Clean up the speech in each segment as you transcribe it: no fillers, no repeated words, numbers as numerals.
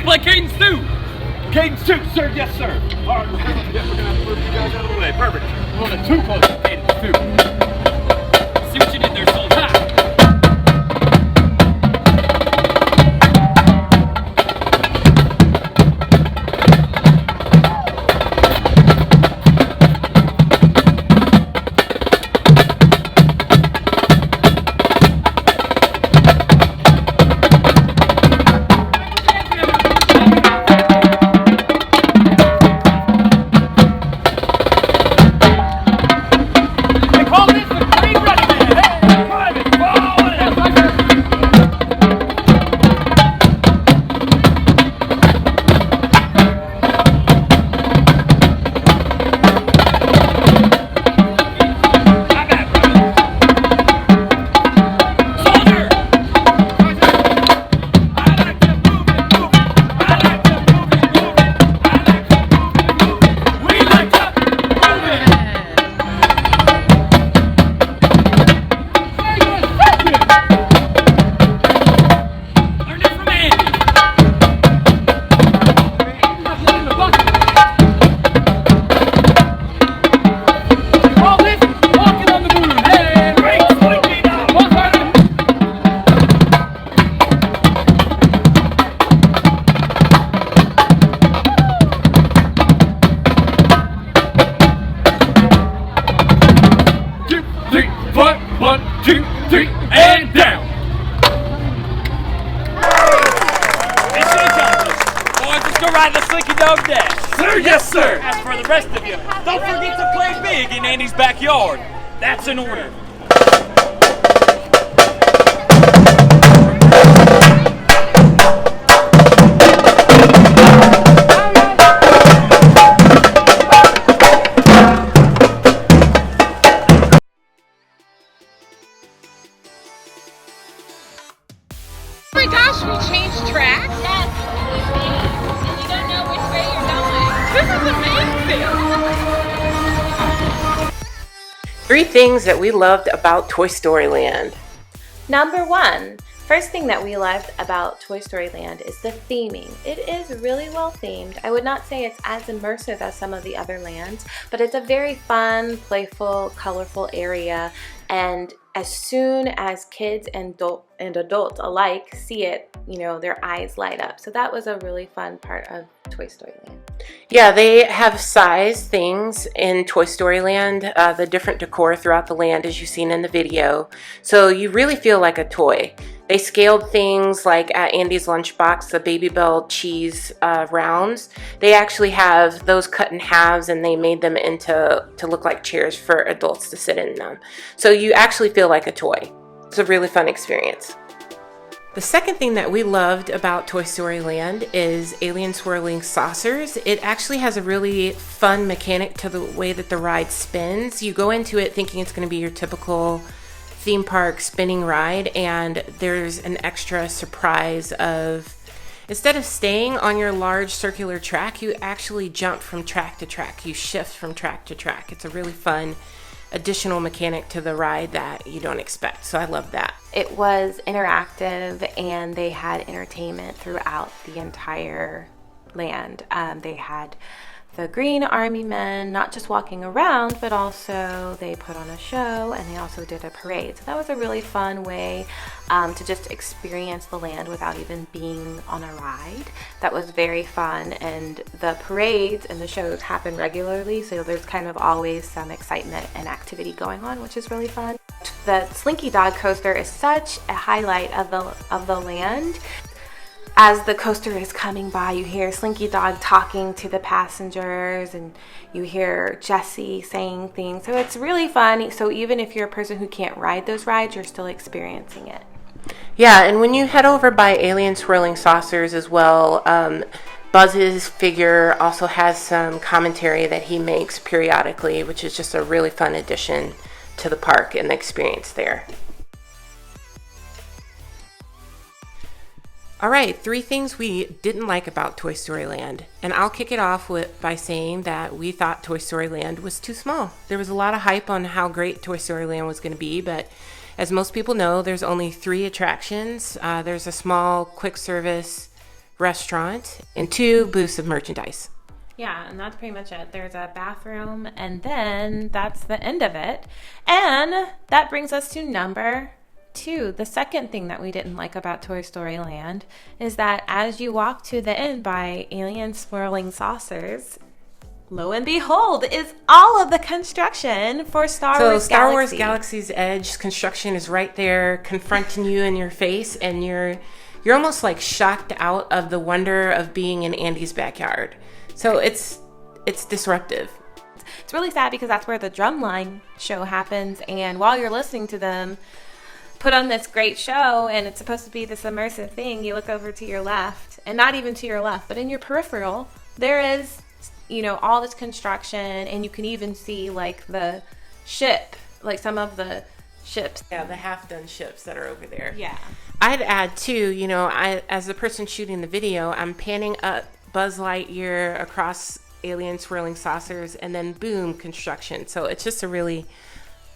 play Cadence 2. Cadence 2, sir, yes, sir. All right, we're gonna have to move you guys out of the way. Perfect. We're on the 2 close to Cadence 2. See what you did there, soldier. Ride the Slinky Dog Dash. Sir, yes, sir. As for the rest of you, don't forget to play big in Andy's backyard. That's an order. Oh my gosh, we changed tracks? Yes. You don't know which way you're going. This is amazing! 3 things that we loved about Toystoryland. Number 1, first thing that we loved about Toystoryland is the theming. It is really well themed. I would not say it's as immersive as some of the other lands, but it's a very fun, playful, colorful area, and as soon as kids and adults alike see it, you know, their eyes light up. So that was a really fun part of Toystoryland. Yeah, they have size things in Toystoryland, the different decor throughout the land as you've seen in the video. So you really feel like a toy. They scaled things like at Andy's Lunchbox, the Baby Bell cheese rounds. They actually have those cut in halves and they made them to look like chairs for adults to sit in them. So you actually feel like a toy. It's a really fun experience. The second thing that we loved about Toystoryland is alien swirling saucers. It actually has a really fun mechanic to the way that the ride spins. You go into it thinking it's going to be your typical theme park spinning ride, and there's an extra surprise of, instead of staying on your large circular track, you actually jump from track to track. You shift from track to track. It's a really fun additional mechanic to the ride that you don't expect. So I love that. It was interactive and they had entertainment throughout the entire land. They had the Green Army men not just walking around, but also they put on a show and they also did a parade. So that was a really fun way to just experience the land without even being on a ride. That was very fun, and the parades and the shows happen regularly, so there's kind of always some excitement and activity going on, which is really fun. The Slinky Dog coaster is such a highlight of the land. As the coaster is coming by, you hear Slinky Dog talking to the passengers and you hear Jessie saying things. So it's really fun. So even if you're a person who can't ride those rides, you're still experiencing it. Yeah, and when you head over by Alien Swirling Saucers as well, Buzz's figure also has some commentary that he makes periodically, which is just a really fun addition to the park and the experience there. All right, 3 things we didn't like about Toystoryland. And I'll kick it off by saying that we thought Toystoryland was too small. There was a lot of hype on how great Toystoryland was going to be, but as most people know, there's only 3 attractions. There's a small quick service restaurant, and 2 booths of merchandise. Yeah, and that's pretty much it. There's a bathroom, and then that's the end of it. And that brings us to number 2. The second thing that we didn't like about Toy Story Land is that as you walk to the end by alien swirling saucers, lo and behold, is all of the construction for Star Wars Star Galaxy. Wars Galaxy's Edge construction is right there confronting you in your face, and you're almost like shocked out of the wonder of being in Andy's backyard. So it's disruptive. It's really sad because that's where the Drumline show happens, and while you're listening to them put on this great show and it's supposed to be this immersive thing, you look over to your left, and not even to your left, but in your peripheral, there is, all this construction, and you can even see like the ship, like some of the ships. Yeah, the half-done ships that are over there. Yeah. I'd add too, as the person shooting the video, I'm panning up Buzz Lightyear across alien swirling saucers, and then boom, construction. So it's just a really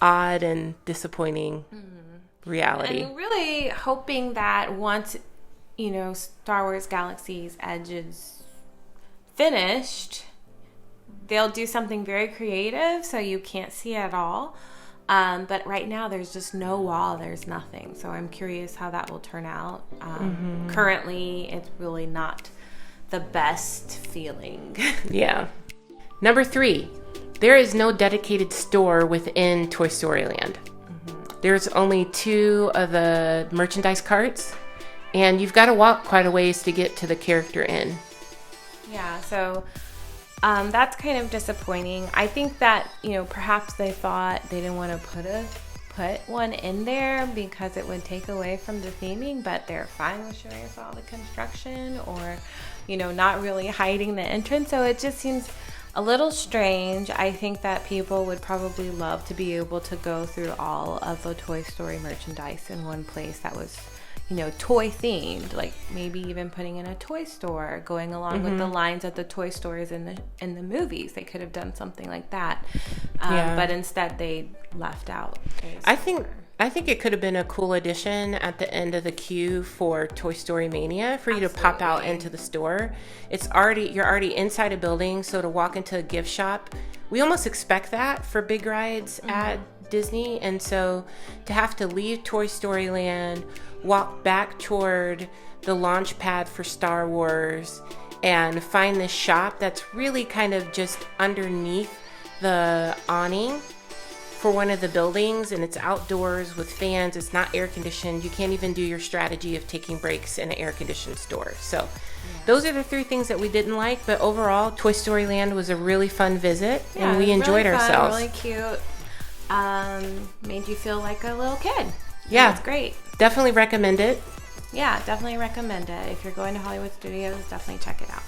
odd and disappointing reality. And really hoping that once, Star Wars Galaxy's Edge is finished, they'll do something very creative so you can't see it at all. But right now there's just no wall, there's nothing. So I'm curious how that will turn out. Currently, it's really not the best feeling. Yeah. Number 3, there is no dedicated store within Toy Story Land. There's only 2 of the merchandise carts, and you've got to walk quite a ways to get to the character inn. Yeah, so that's kind of disappointing. I think that, perhaps they thought they didn't want to put one in there because it would take away from the theming, but they're fine with showing us all the construction, or not really hiding the entrance. So it just seems a little strange. I think that people would probably love to be able to go through all of the Toy Story merchandise in one place that was, toy themed, like maybe even putting in a toy store going along with the lines of the toy stores in the movies. They could have done something like that. But instead they left out. I think it could have been a cool addition at the end of the queue for Toy Story Mania for you to pop out into the store. You're already inside a building, so to walk into a gift shop, we almost expect that for big rides at Disney, and so to have to leave Toy Story Land, walk back toward the launch pad for Star Wars, and find this shop that's really kind of just underneath the awning for one of the buildings, and it's outdoors with fans. It's not air conditioned. You can't even do your strategy of taking breaks in an air conditioned store. So those are the 3 things that we didn't like, but overall Toy Story Land was a really fun visit, and we enjoyed really fun, ourselves. really cute. Made you feel like a little kid. Yeah, it's great. Definitely recommend it. Yeah, definitely recommend it. If you're going to Hollywood Studios, definitely check it out.